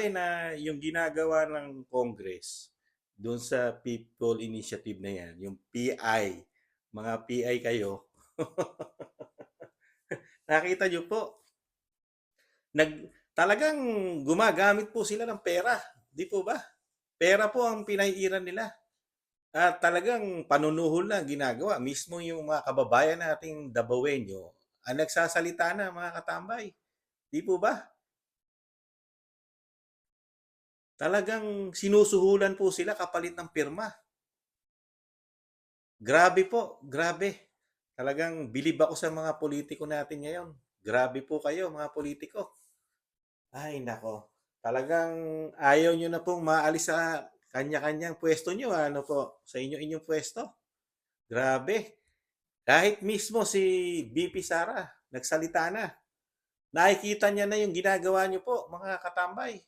na yung ginagawa ng Congress doon sa People Initiative na yan, yung PI, mga PI kayo, nakita nyo po, talagang gumagamit po sila ng pera, di po ba? Pera po ang pinaiiran nila. At talagang panunuhol na ginagawa. Mismo yung mga kababayan nating Dabawenyo ang nagsasalita na mga katambay. Di po ba? Talagang sinusuhulan po sila kapalit ng pirma. Grabe po, grabe. Talagang bilib ako sa mga politiko natin ngayon. Grabe po kayo mga politiko. Ay nako. Talagang ayaw nyo na pong maalis sa kanya-kanyang pwesto nyo. Ano po, sa inyong pwesto. Grabe. Kahit mismo si BP Sara, nagsalita na. Nakikita niya na yung ginagawa niyo po, mga katambay.